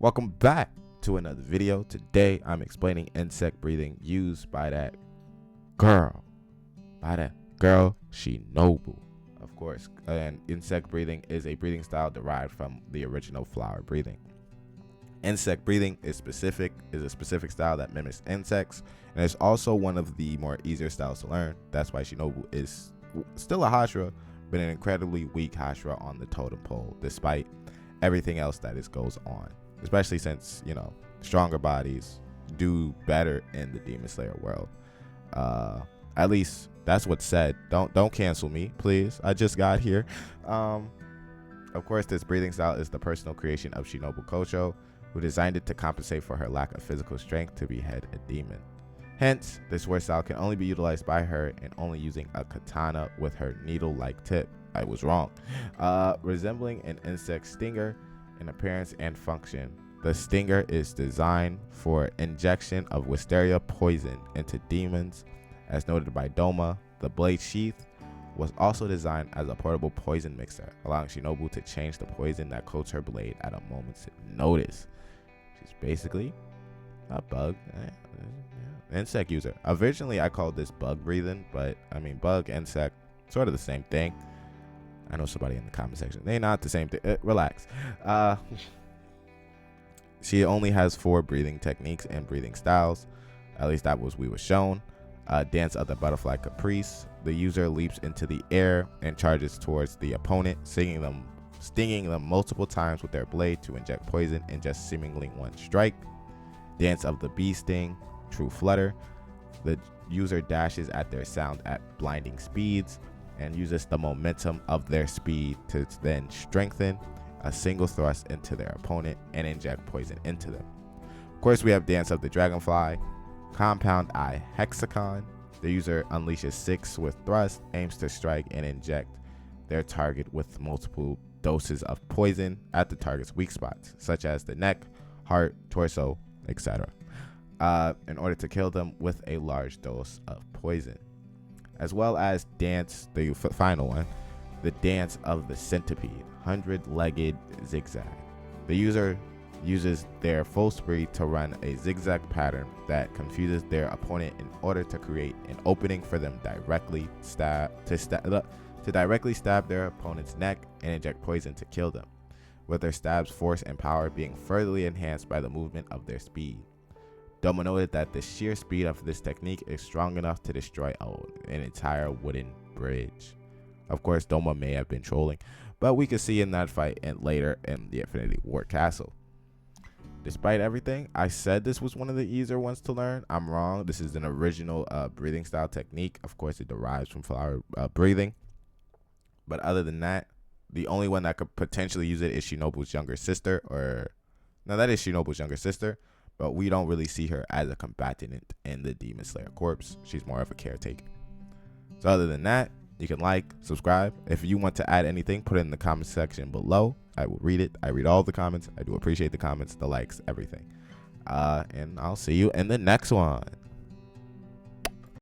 Welcome back to another video. Today I'm explaining insect breathing used by that girl, Shinobu. Of course, and insect breathing is a breathing style derived from the original flower breathing. Insect breathing is a specific style that mimics insects, and it's also one of the more easier styles to learn. That's why Shinobu is still a Hashira, but an incredibly weak Hashira on the totem pole, despite everything else that goes on. Especially since, stronger bodies do better in the Demon Slayer world. At least that's what's said. Don't cancel me, please. I just got here. Of course, this breathing style is the personal creation of Shinobu Kocho, who designed it to compensate for her lack of physical strength to behead a demon. Hence, this word style can only be utilized by her and only using a katana with her needle-like tip. I was wrong. Resembling an insect stinger in appearance and function. The stinger is designed for injection of wisteria poison into demons. As noted by Doma, the blade sheath was also designed as a portable poison mixer, allowing Shinobu to change the poison that coats her blade at a moment's notice. She's basically a bug insect user. Originally I called this bug breathing, but I mean bug, insect, sort of the same thing. I know somebody in the comment section, they're not the same thing. Relax. She only has 4 breathing techniques and breathing styles. At least that was we were shown. Dance of the Butterfly Caprice. The user leaps into the air and charges towards the opponent, stinging them multiple times with their blade to inject poison in just seemingly one strike. Dance of the Bee Sting. True Flutter. The user dashes at their sound at blinding speeds and uses the momentum of their speed to then strengthen a single thrust into their opponent and inject poison into them. Of course, we have Dance of the Dragonfly. Compound Eye Hexagon. The user unleashes 6 with thrust, aims to strike and inject their target with multiple doses of poison at the target's weak spots, such as the neck, heart, torso, etc., in order to kill them with a large dose of poison. As well as Dance, the final one, the Dance of the Centipede, 100-legged zigzag. The user uses their full speed to run a zigzag pattern that confuses their opponent in order to create an opening for them to directly stab their opponent's neck and inject poison to kill them, with their stab's force and power being furtherly enhanced by the movement of their speed. Doma noted that the sheer speed of this technique is strong enough to destroy an entire wooden bridge. Of course, Doma may have been trolling, but we could see in that fight and later in the Infinity Ward Castle. Despite everything, I said this was one of the easier ones to learn. I'm wrong. This is an original breathing style technique. Of course, it derives from flower breathing. But other than that, the only one that could potentially use it is Shinobu's younger sister. That is Shinobu's younger sister, but we don't really see her as a combatant in the Demon Slayer Corps. She's more of a caretaker. So other than that, you can like, subscribe. If you want to add anything, put it in the comment section below. I will read it. I read all the comments. I do appreciate the comments, the likes, everything. And I'll see you in the next one.